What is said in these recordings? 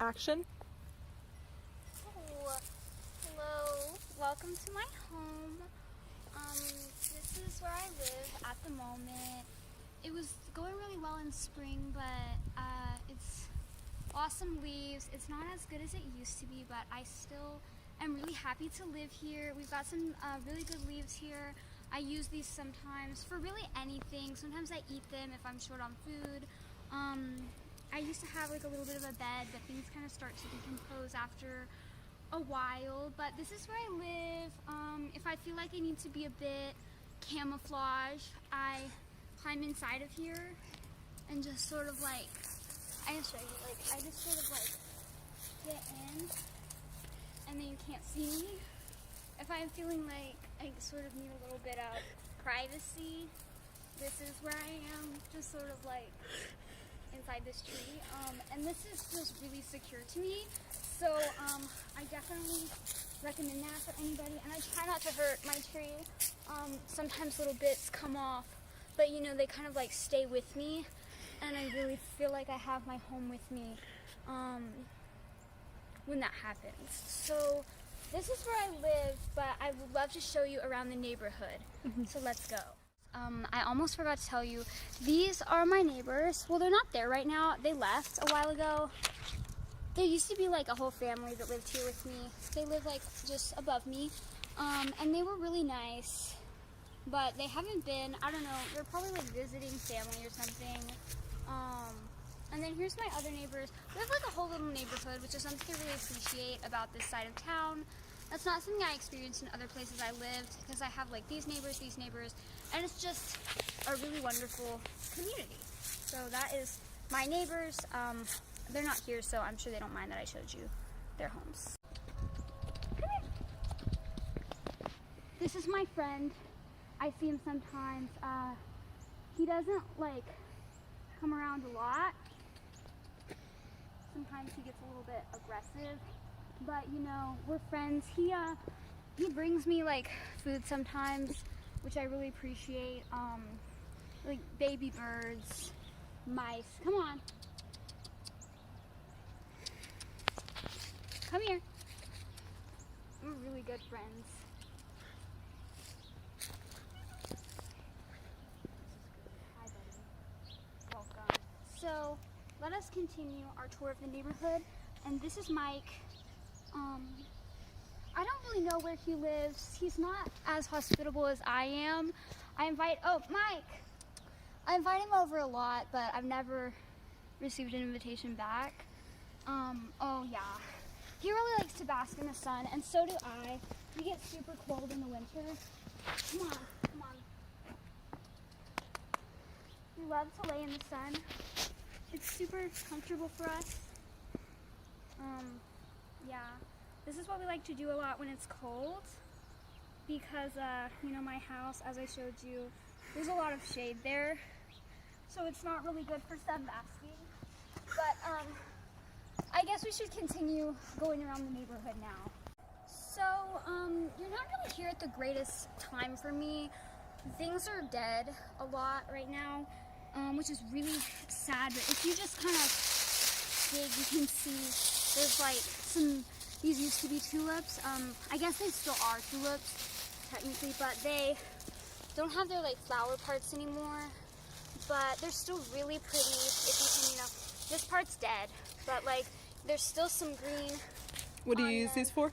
Action. Oh, hello. Welcome to my home. This is where I live at the moment. It was going really well in spring, but it's awesome leaves. It's not as good as it used to be, but I still am really happy to live here. We've got some really good leaves here. I use these sometimes for really anything. Sometimes I eat them if I'm short on food. I used to have like a little bit of a bed, but things kind of start to decompose after a while. But this is where I live. If I feel like I need to be a bit camouflage, I climb inside of here and just sort of like, I just show you, like I just sort of like get in and then you can't see me. If I'm feeling like I sort of need a little bit of privacy, this is where I am, just sort of like inside this tree. And this is just really secure to me. So I definitely recommend that for anybody. And I try not to hurt my tree. Sometimes little bits come off, but you know, they kind of like stay with me. And I really feel like I have my home with me when that happens. So this is where I live, but I would love to show you around the neighborhood. So let's go. I almost forgot to tell you, these are my neighbors. Well, they're not there right now. They left a while ago. There used to be like a whole family that lived here with me. They live like just above me. And they were really nice, but they haven't been, I don't know, they're probably like visiting family or something. And then here's my other neighbors. We have like a whole little neighborhood, which is something I really appreciate about this side of town. That's not something I experienced in other places I lived, because I have like these neighbors, and it's just a really wonderful community. So that is my neighbors. They're not here, so I'm sure they don't mind that I showed you their homes. Come here. This is my friend. I see him sometimes. He doesn't like come around a lot. Sometimes he gets a little bit aggressive, but you know, we're friends. He brings me like food sometimes, which I really appreciate. Like baby birds, mice. Come on. Come here. We're really good friends. Hi, buddy. Welcome. So, let us continue our tour of the neighborhood. And this is Mike. I don't really know where he lives. He's not as hospitable as I am. Mike! I invite him over a lot, but I've never received an invitation back. Oh yeah. He really likes to bask in the sun, and so do I. We get super cold in the winter. Come on, come on. We love to lay in the sun. It's super comfortable for us. Yeah. This is what we like to do a lot when it's cold, because, you know, my house, as I showed you, there's a lot of shade there, so it's not really good for sunbasking. But, I guess we should continue going around the neighborhood now. So, you're not really here at the greatest time for me. Things are dead a lot right now, which is really sad, but if you just kind of dig, you can see there's like these used to be tulips. I guess they still are tulips, technically, but they don't have their like flower parts anymore, but they're still really pretty. If you can, you know, this part's dead, but like there's still some green. What do you use these for?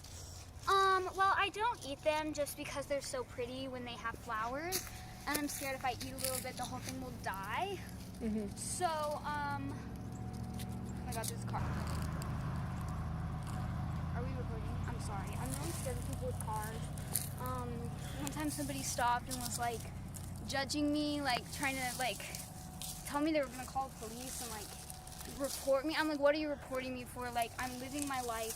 Well, I don't eat them just because they're so pretty when they have flowers, and I'm scared if I eat a little bit, the whole thing will die. So, oh my god, this car. Are we recording? I'm sorry. I'm really scared of people with cars. One time somebody stopped and was like judging me, like trying to like tell me they were gonna call the police and like report me. I'm like, what are you reporting me for? Like, I'm living my life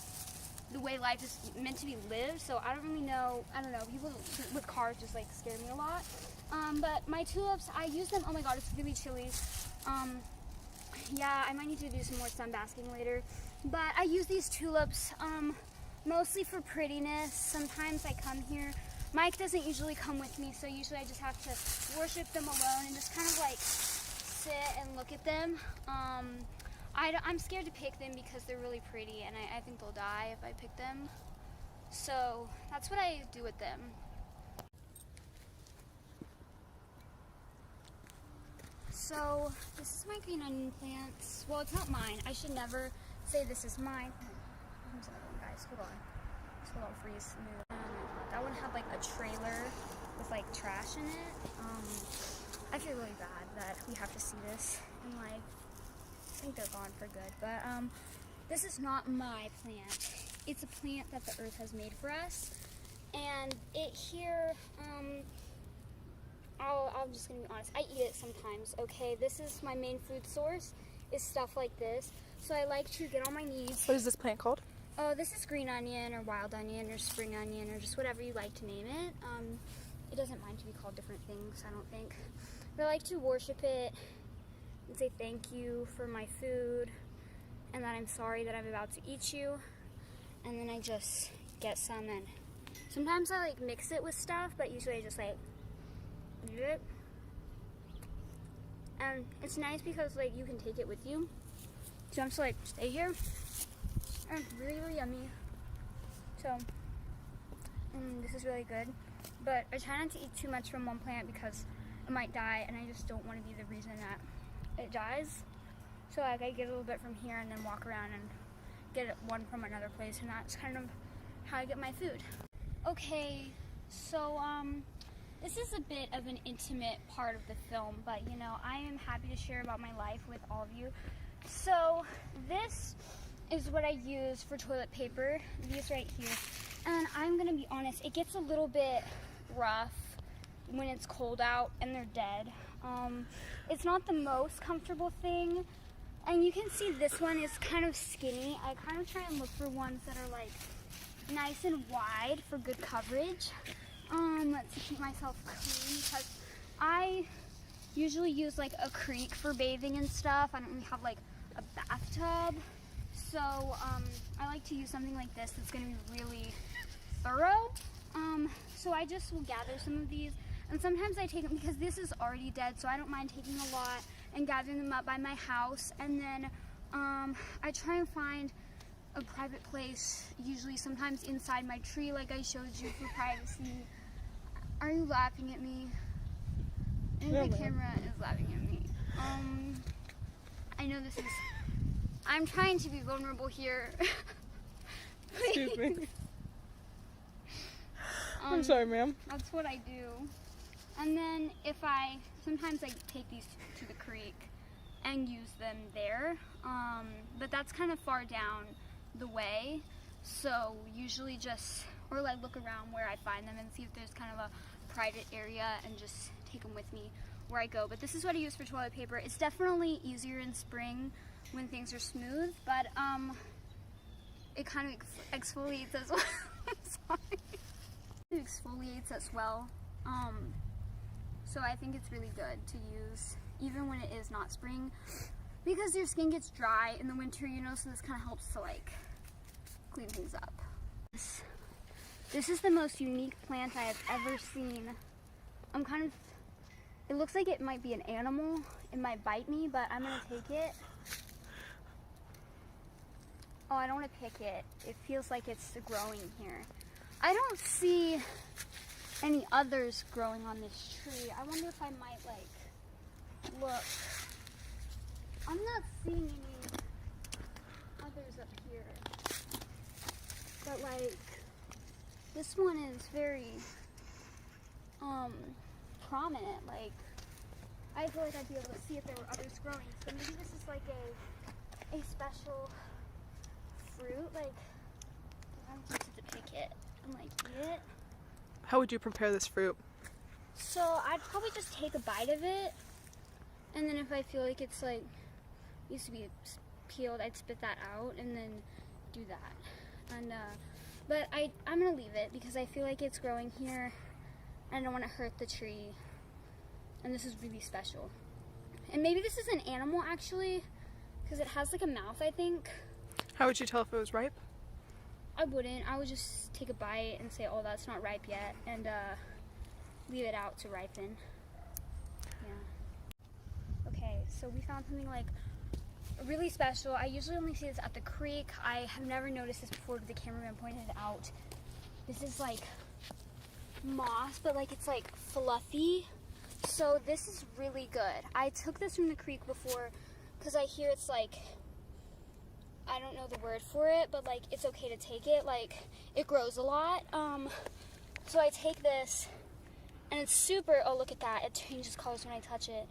the way life is meant to be lived, so I don't really know. I don't know. People with cars just like scare me a lot. But my tulips, I use them. Oh my god, it's really chilly. Yeah, I might need to do some more sunbasking later. But I use these tulips mostly for prettiness. Sometimes I come here. Mike doesn't usually come with me, so usually I just have to worship them alone and just kind of like sit and look at them. I'm scared to pick them because they're really pretty, and I think they'll die if I pick them. So that's what I do with them. So this is my green onion plants. Well, it's not mine. I should never say this is mine. Here's another one, guys. Hold on. Just hold on, freeze. That one had like a trailer with like trash in it. I feel really bad that we have to see this in life. I think they're gone for good, but this is not my plant. It's a plant that the earth has made for us, and it here, I'm just gonna be honest, I eat it sometimes, okay? This is my main food source, is stuff like this, so I like to get on my knees. What is this plant called? Oh, this is green onion, or wild onion, or spring onion, or just whatever you like to name it. It doesn't mind to be called different things, I don't think. But I like to worship it and say thank you for my food, and that I'm sorry that I'm about to eat you. And then I just get some, and sometimes I like mix it with stuff, but usually I just like eat it. And it's nice because like you can take it with you. So I'm just like, stay here. And it's really, really yummy. So, this is really good. But I try not to eat too much from one plant because it might die, and I just don't want to be the reason that it dies. So like I get a little bit from here and then walk around and get one from another place, and that's kind of how I get my food. Okay, so this is a bit of an intimate part of the film, but you know, I am happy to share about my life with all of you. So this is what I use for toilet paper, these right here. And I'm gonna be honest, it gets a little bit rough when it's cold out and they're dead. It's not the most comfortable thing. And you can see this one is kind of skinny. I kind of try and look for ones that are like nice and wide for good coverage, to keep myself clean, because I usually use like a creek for bathing and stuff. I don't really have like a bathtub. So I like to use something like this that's gonna be really thorough. So I just will gather some of these, and sometimes I take them because this is already dead, so I don't mind taking a lot and gathering them up by my house. And then I try and find a private place, usually sometimes inside my tree like I showed you for privacy. Are you laughing at me? I think the camera is laughing at me. I know this is, I'm trying to be vulnerable here. Excuse me. I'm sorry, ma'am. That's what I do. And then sometimes I take these to the creek and use them there, but that's kind of far down the way, so usually or like look around where I find them and see if there's kind of a private area and just take them with me where I go. But this is what I use for toilet paper. It's definitely easier in spring when things are smooth, but it kind of exfoliates as well. I'm sorry. It exfoliates as well. So I think it's really good to use even when it is not spring, because your skin gets dry in the winter, you know, so this kind of helps to like clean things up. This is the most unique plant I have ever seen. It looks like it might be an animal. It might bite me, but I'm gonna take it. Oh, I don't want to pick it. It feels like it's growing here. I don't see any others growing on this tree. I wonder if I might like look. I'm not seeing any others up here. But like this one is very prominent. Like I feel like I'd be able to see if there were others growing. So maybe this is like a special fruit. Like I'm tempted to pick it and like eat it. How would you prepare this fruit? So I'd probably just take a bite of it, and then if I feel like it's like needs to be peeled, I'd spit that out and then do that. And but I'm gonna leave it because I feel like it's growing here and I don't want to hurt the tree, and this is really special. And maybe this is an animal actually, because it has like a mouth, I think. How would you tell if it was ripe? I wouldn't. I would just take a bite and say, oh, that's not ripe yet, and leave it out to ripen. Yeah. Okay, so we found something like really special. I usually only see this at the creek. I have never noticed this before, but the cameraman pointed it out. This is like moss, but like it's like fluffy. So this is really good. I took this from the creek before because I hear it's like, I don't know the word for it, but like it's okay to take it. Like it grows a lot. So I take this and it's super, oh look at that, it changes colors when I touch it.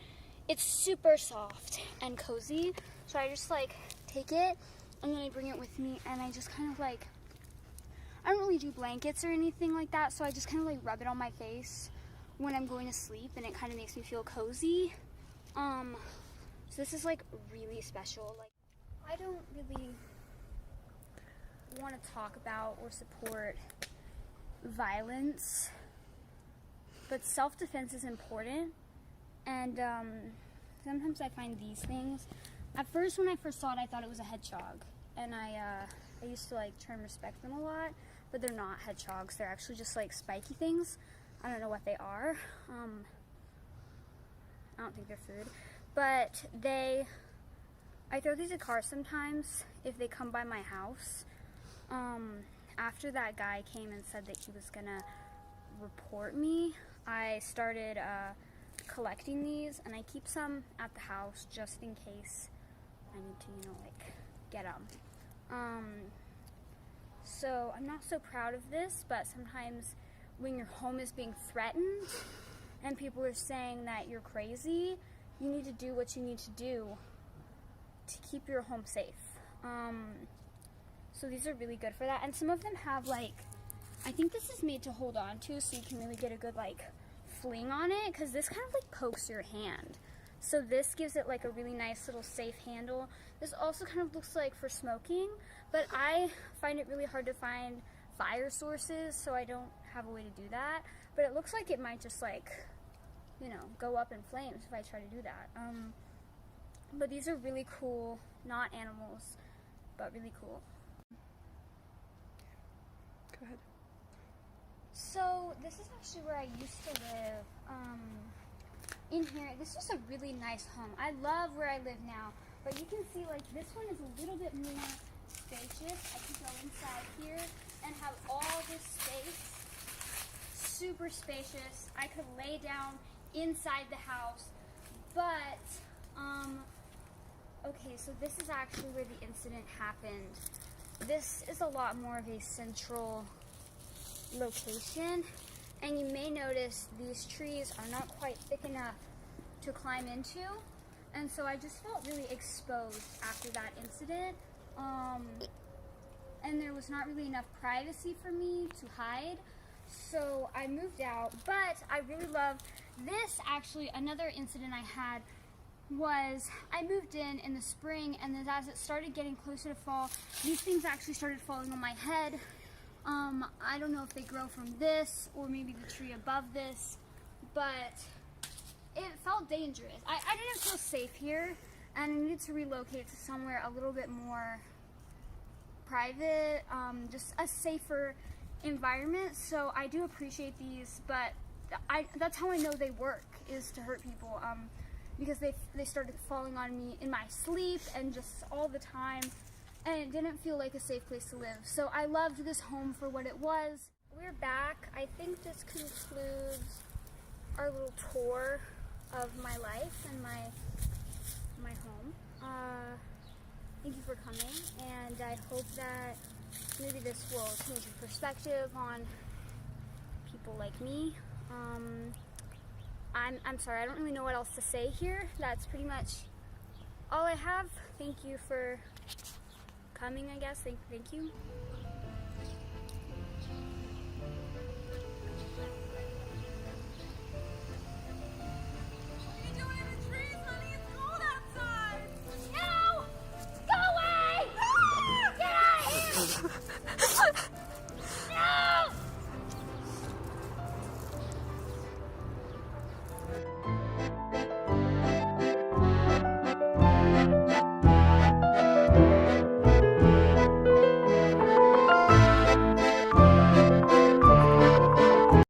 It's super soft and cozy. So I just like take it and then I bring it with me and I just kind of like, I don't really do blankets or anything like that, so I just kind of like rub it on my face when I'm going to sleep and it kind of makes me feel cozy. So this is like really special. Like I don't really want to talk about or support violence, but self-defense is important. And sometimes I find these things. At first, when I first saw it, I thought it was a hedgehog, and I used to like try and respect them a lot, but they're not hedgehogs. They're actually just like spiky things. I don't know what they are. I don't think they're food, but I throw these at cars sometimes if they come by my house. After that guy came and said that he was gonna report me, I started collecting these, and I keep some at the house just in case I need to, you know, like get them. So I'm not so proud of this, but sometimes when your home is being threatened and people are saying that you're crazy, you need to do what you need to do to keep your home safe. So these are really good for that, and some of them have like, I think this is made to hold on to so you can really get a good like fling on it, because this kind of like pokes your hand. So this gives it like a really nice little safe handle. This also kind of looks like for smoking, but I find it really hard to find fire sources, so I don't have a way to do that. But it looks like it might just like, you know, go up in flames if I try to do that. But these are really cool, not animals, but really cool. Go ahead. So this is actually where I used to live. In here, this is a really nice home. I love where I live now, but you can see like this one is a little bit more spacious. I can go inside here and have all this space, super spacious. I could lay down inside the house, but okay, so this is actually where the incident happened. This is a lot more of a central location, and you may notice these trees are not quite thick enough to climb into, and so I just felt really exposed after that incident, and there was not really enough privacy for me to hide, so I moved out. But I really love this. Actually, another incident I had was I moved in the spring, and then as it started getting closer to fall, these things actually started falling on my head. I don't know if they grow from this or maybe the tree above this, but it felt dangerous. I didn't feel safe here, and I needed to relocate to somewhere a little bit more private, just a safer environment. So I do appreciate these, but that's how I know they work, is to hurt people, because they started falling on me in my sleep and just all the time. And it didn't feel like a safe place to live. So I loved this home for what it was. We're back. I think this concludes our little tour of my life and my home. Thank you for coming, and I hope that maybe this will change your perspective on people like me. I'm sorry, I don't really know what else to say here. That's pretty much all I have. Thank you for coming, I guess. Thank you.